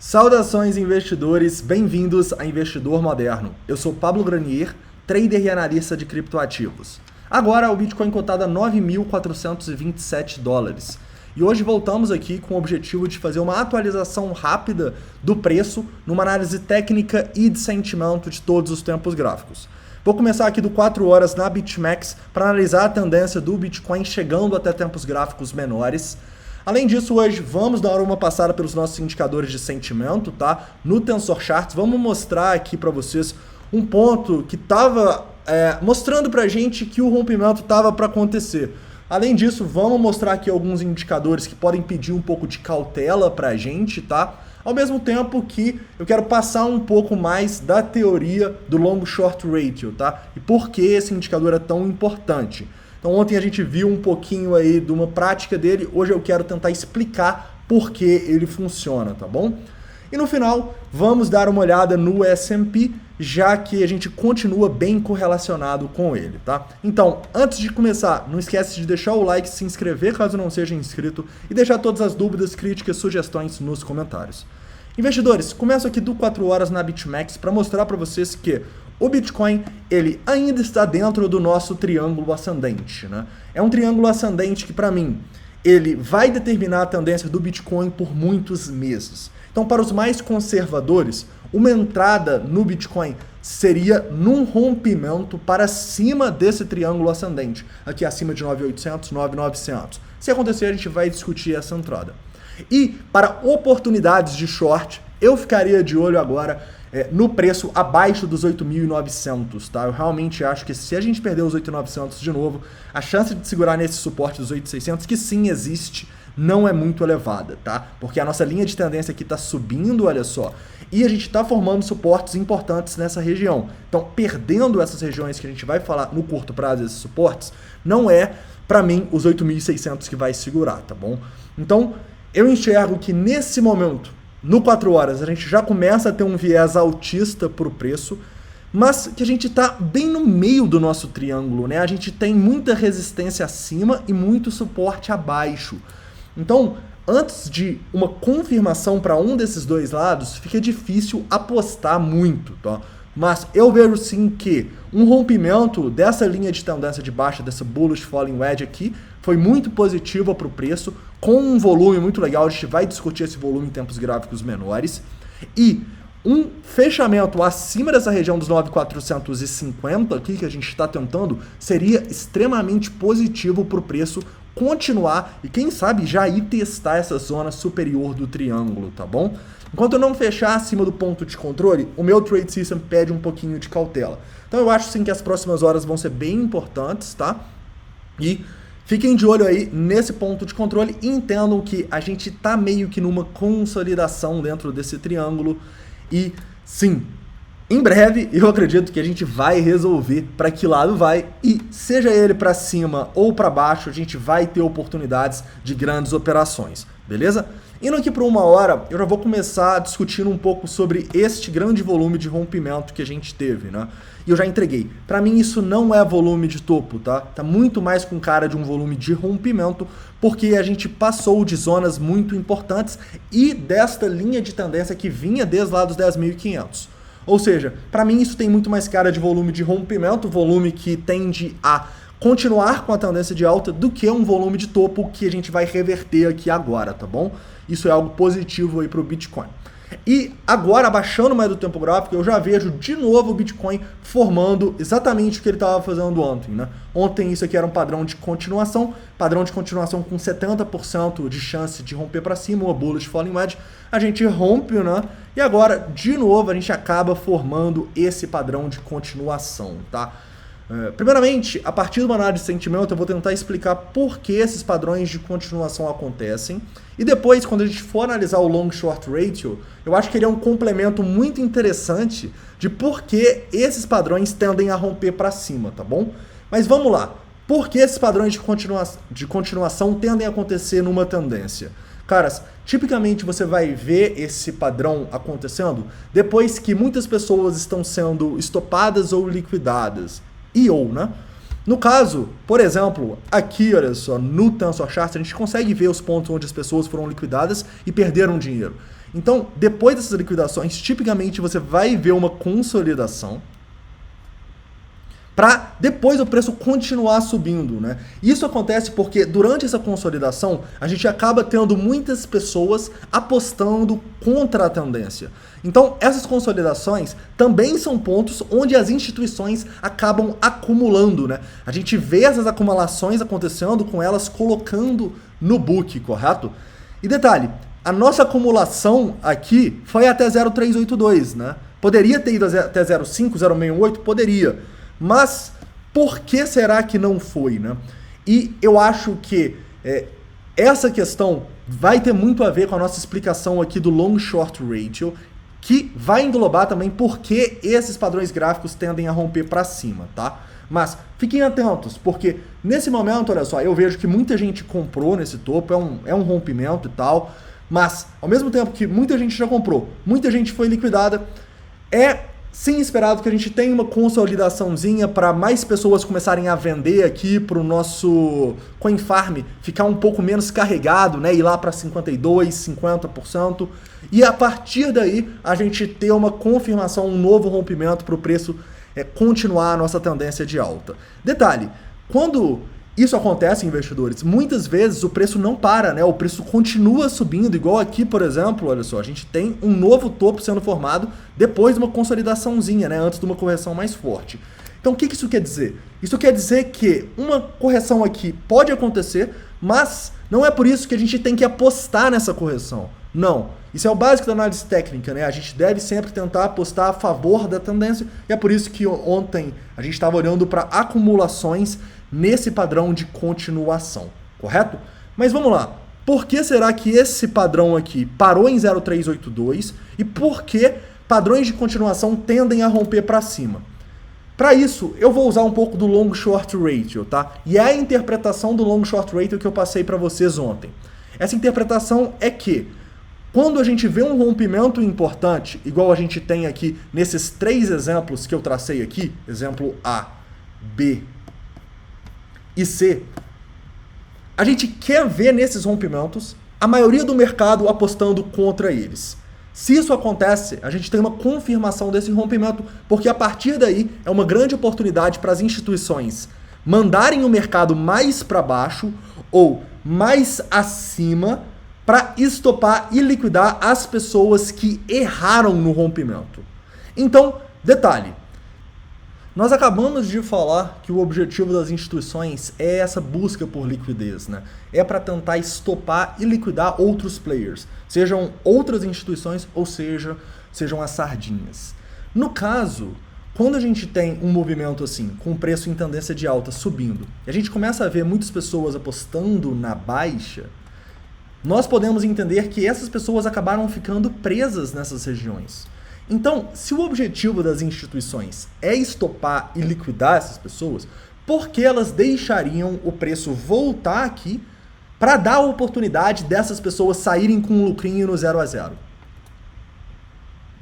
Saudações investidores, bem-vindos a Investidor Moderno. Eu sou Pablo Granier, trader e analista de criptoativos. Agora o Bitcoin cotado a 9.427 dólares. E hoje voltamos aqui com o objetivo de fazer uma atualização rápida do preço numa análise técnica e de sentimento de todos os tempos gráficos. Vou começar aqui do 4 horas na BitMEX para analisar a tendência do Bitcoin chegando até tempos gráficos menores. Além disso, hoje vamos dar uma passada pelos nossos indicadores de sentimento, tá? No Tensor Charts, vamos mostrar aqui para vocês um ponto que estava mostrando para a gente que o rompimento estava para acontecer. Além disso, vamos mostrar aqui alguns indicadores que podem pedir um pouco de cautela para a gente, tá? Ao mesmo tempo que eu quero passar um pouco mais da teoria do Long Short Ratio, tá? E por que esse indicador é tão importante. Então ontem a gente viu um pouquinho aí de uma prática dele, hoje eu quero tentar explicar por que ele funciona, tá bom? E no final, vamos dar uma olhada no S&P, já que a gente continua bem correlacionado com ele, tá? Então, antes de começar, não esquece de deixar o like, se inscrever caso não seja inscrito e deixar todas as dúvidas, críticas, sugestões nos comentários. Investidores, começo aqui do 4 horas na BitMEX para mostrar para vocês que o Bitcoin, ele ainda está dentro do nosso triângulo ascendente, né? É um triângulo ascendente que, para mim, ele vai determinar a tendência do Bitcoin por muitos meses. Então, para os mais conservadores, uma entrada no Bitcoin seria num rompimento para cima desse triângulo ascendente, aqui acima de 9.800, 9.900. Se acontecer, a gente vai discutir essa entrada. E para oportunidades de short, eu ficaria de olho agora no preço abaixo dos 8.900, tá? Eu realmente acho que se a gente perder os 8.900 de novo, a chance de segurar nesse suporte dos 8.600, que sim existe, não é muito elevada, tá? Porque a nossa linha de tendência aqui está subindo, olha só, e a gente está formando suportes importantes nessa região. Então, perdendo essas regiões que a gente vai falar no curto prazo, esses suportes, não é, para mim, os 8.600 que vai segurar, tá bom? Então, eu enxergo que nesse momento, no 4 horas, a gente já começa a ter um viés altista para o preço, mas que a gente está bem no meio do nosso triângulo, né? A gente tem muita resistência acima e muito suporte abaixo. Então, antes de uma confirmação para um desses dois lados, fica difícil apostar muito, tá? Mas eu vejo sim que um rompimento dessa linha de tendência de baixa, dessa bullish falling wedge aqui, foi muito positiva para o preço, com um volume muito legal. A gente vai discutir esse volume em tempos gráficos menores. E um fechamento acima dessa região dos 9.450 aqui, que a gente está tentando, seria extremamente positivo para o preço continuar e quem sabe já ir testar essa zona superior do triângulo, tá bom? Enquanto eu não fechar acima do ponto de controle, o meu trade system pede um pouquinho de cautela. Então eu acho sim que as próximas horas vão ser bem importantes, tá? E fiquem de olho aí nesse ponto de controle e entendam que a gente tá meio que numa consolidação dentro desse triângulo e sim, em breve eu acredito que a gente vai resolver para que lado vai e seja ele para cima ou para baixo, a gente vai ter oportunidades de grandes operações, beleza? Indo aqui para 1 hora, eu já vou começar discutindo um pouco sobre este grande volume de rompimento que a gente teve, né? E eu já entreguei. Para mim isso não é volume de topo, tá? Tá muito mais com cara de um volume de rompimento, porque a gente passou de zonas muito importantes e desta linha de tendência que vinha desde lá dos 10.500. Ou seja, para mim isso tem muito mais cara de volume de rompimento, volume que tende a continuar com a tendência de alta do que um volume de topo que a gente vai reverter aqui agora, tá bom? Isso é algo positivo aí para o Bitcoin. E agora, abaixando mais do tempo gráfico, eu já vejo de novo o Bitcoin formando exatamente o que ele estava fazendo ontem, né? Ontem isso aqui era um padrão de continuação com 70% de chance de romper para cima, uma bullish falling wedge. A gente rompe, né? E agora, de novo, a gente acaba formando esse padrão de continuação, tá? Primeiramente, a partir de uma análise de sentimento, eu vou tentar explicar por que esses padrões de continuação acontecem. E depois, quando a gente for analisar o Long Short Ratio, eu acho que ele é um complemento muito interessante de por que esses padrões tendem a romper para cima, tá bom? Mas vamos lá. Por que esses padrões de continuação tendem a acontecer numa tendência? Caras, tipicamente você vai ver esse padrão acontecendo depois que muitas pessoas estão sendo estopadas ou liquidadas. Né? No caso, por exemplo, aqui, olha só, no Tensor Charts, a gente consegue ver os pontos onde as pessoas foram liquidadas e perderam dinheiro. Então, depois dessas liquidações, tipicamente você vai ver uma consolidação para depois o preço continuar subindo, né? Isso acontece porque durante essa consolidação a gente acaba tendo muitas pessoas apostando contra a tendência. Então essas consolidações também são pontos onde as instituições acabam acumulando, né? A gente vê essas acumulações acontecendo com elas colocando no book, correto? E detalhe, a nossa acumulação aqui foi até 0,382, né? Poderia ter ido até 0,5, 0,68? Poderia. Mas por que será que não foi, né? E eu acho que essa questão vai ter muito a ver com a nossa explicação aqui do Long Short Ratio, que vai englobar também por que esses padrões gráficos tendem a romper para cima, tá? Mas fiquem atentos, porque nesse momento, olha só, eu vejo que muita gente comprou nesse topo, é um rompimento e tal, mas ao mesmo tempo que muita gente já comprou, muita gente foi liquidada, sim esperado que a gente tenha uma consolidaçãozinha para mais pessoas começarem a vender aqui para o nosso Coin Farm ficar um pouco menos carregado, né? Ir lá para 52%, 50%. E a partir daí a gente ter uma confirmação, um novo rompimento para o preço continuar a nossa tendência de alta. Detalhe, quando isso acontece, investidores, muitas vezes o preço não para, né? O preço continua subindo, igual aqui, por exemplo, olha só, a gente tem um novo topo sendo formado depois de uma consolidaçãozinha, né? Antes de uma correção mais forte. Então, o que isso quer dizer? Isso quer dizer que uma correção aqui pode acontecer, mas não é por isso que a gente tem que apostar nessa correção. Não. Isso é o básico da análise técnica, né? A gente deve sempre tentar apostar a favor da tendência, e é por isso que ontem a gente estava olhando para acumulações nesse padrão de continuação, correto? Mas vamos lá. Por que será que esse padrão aqui parou em 0,382 e por que padrões de continuação tendem a romper para cima? Para isso, eu vou usar um pouco do Long Short Ratio, tá? E é a interpretação do Long Short Ratio que eu passei para vocês ontem. Essa interpretação é que quando a gente vê um rompimento importante, igual a gente tem aqui nesses 3 exemplos que eu tracei aqui, exemplo A, B e C, a gente quer ver nesses rompimentos a maioria do mercado apostando contra eles. Se isso acontece, a gente tem uma confirmação desse rompimento, porque a partir daí é uma grande oportunidade para as instituições mandarem o mercado mais para baixo ou mais acima para estopar e liquidar as pessoas que erraram no rompimento. Então, detalhe, nós acabamos de falar que o objetivo das instituições é essa busca por liquidez, né? É para tentar estopar e liquidar outros players, sejam outras instituições ou sejam as sardinhas. No caso, quando a gente tem um movimento assim, com o preço em tendência de alta subindo, e a gente começa a ver muitas pessoas apostando na baixa, nós podemos entender que essas pessoas acabaram ficando presas nessas regiões. Então, se o objetivo das instituições é estopar e liquidar essas pessoas, por que elas deixariam o preço voltar aqui para dar a oportunidade dessas pessoas saírem com um lucrinho no 0 a 0?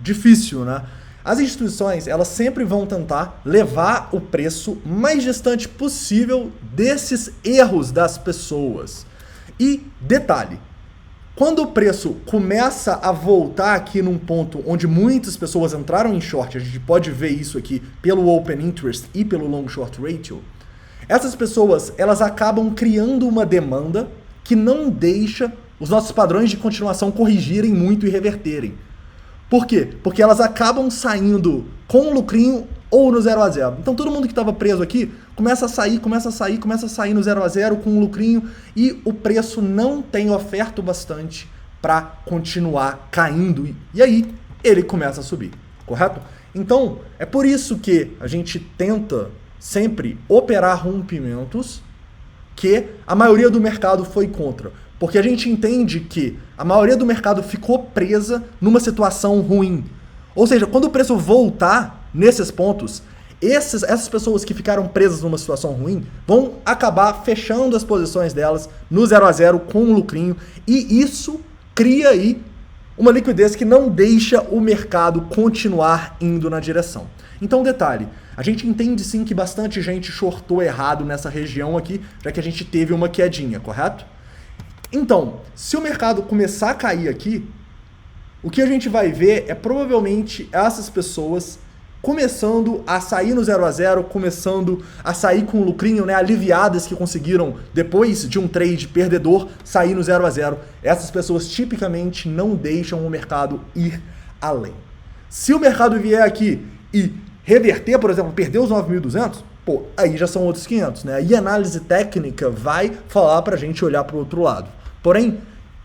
Difícil, né? As instituições, elas sempre vão tentar levar o preço mais distante possível desses erros das pessoas. E, detalhe, quando o preço começa a voltar aqui num ponto onde muitas pessoas entraram em short, a gente pode ver isso aqui pelo Open Interest e pelo Long Short Ratio, essas pessoas, elas acabam criando uma demanda que não deixa os nossos padrões de continuação corrigirem muito e reverterem. Por quê? Porque elas acabam saindo com um lucrinho ou no 0 a 0. Então todo mundo que estava preso aqui começa a sair no 0 a 0 com um lucrinho e o preço não tem oferta o bastante para continuar caindo. E aí ele começa a subir, correto? Então é por isso que a gente tenta sempre operar rompimentos que a maioria do mercado foi contra. Porque a gente entende que a maioria do mercado ficou presa numa situação ruim. Ou seja, quando o preço voltar nesses pontos, essas pessoas que ficaram presas numa situação ruim vão acabar fechando as posições delas no 0 a 0 com um lucrinho. E isso cria aí uma liquidez que não deixa o mercado continuar indo na direção. Então, detalhe, a gente entende sim que bastante gente shortou errado nessa região aqui, já que a gente teve uma quedinha, correto? Então, se o mercado começar a cair aqui, o que a gente vai ver é provavelmente essas pessoas começando a sair no 0 a 0, começando a sair com um lucrinho, né, aliviadas que conseguiram, depois de um trade perdedor, sair no 0 a 0. Essas pessoas tipicamente não deixam o mercado ir além. Se o mercado vier aqui e reverter, por exemplo, perder os 9.200, pô, aí já são outros 500, né? Aí a análise técnica vai falar pra gente olhar pro outro lado. Porém,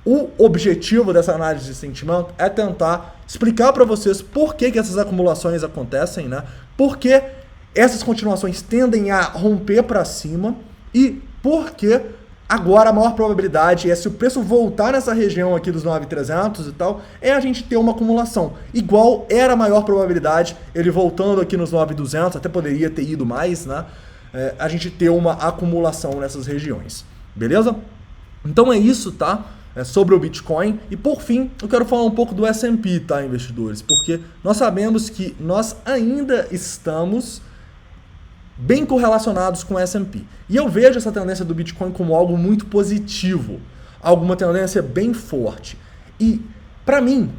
o objetivo dessa análise de sentimento é tentar explicar para vocês por que essas acumulações acontecem, né? Por que essas continuações tendem a romper para cima e por que agora a maior probabilidade é, se o preço voltar nessa região aqui dos 9.300 e tal, é a gente ter uma acumulação. Igual era a maior probabilidade, ele voltando aqui nos 9.200, até poderia ter ido mais, né? A gente ter uma acumulação nessas regiões. Beleza? Então é isso, tá? Sobre o Bitcoin. E por fim, eu quero falar um pouco do S&P, tá, investidores? Porque nós sabemos que nós ainda estamos bem correlacionados com o S&P. E eu vejo essa tendência do Bitcoin como algo muito positivo, alguma tendência bem forte. E, para mim,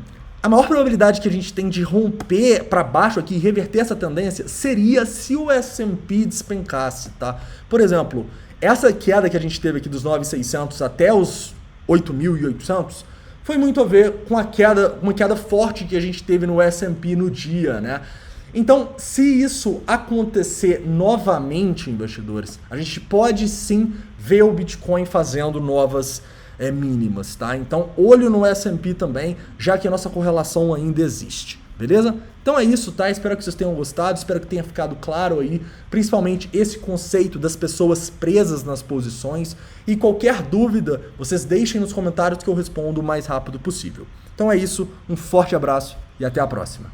a maior probabilidade que a gente tem de romper para baixo aqui e reverter essa tendência seria se o S&P despencasse, tá? Por exemplo, essa queda que a gente teve aqui dos 9.600 até os 8.800 foi muito a ver com uma queda forte que a gente teve no S&P no dia, né? Então, se isso acontecer novamente, investidores, a gente pode sim ver o Bitcoin fazendo novas mínimas, tá? Então, olho no S&P também, já que a nossa correlação ainda existe. Beleza? Então é isso, tá? Espero que vocês tenham gostado, espero que tenha ficado claro aí, principalmente esse conceito das pessoas presas nas posições. E qualquer dúvida, vocês deixem nos comentários que eu respondo o mais rápido possível. Então é isso, um forte abraço e até a próxima.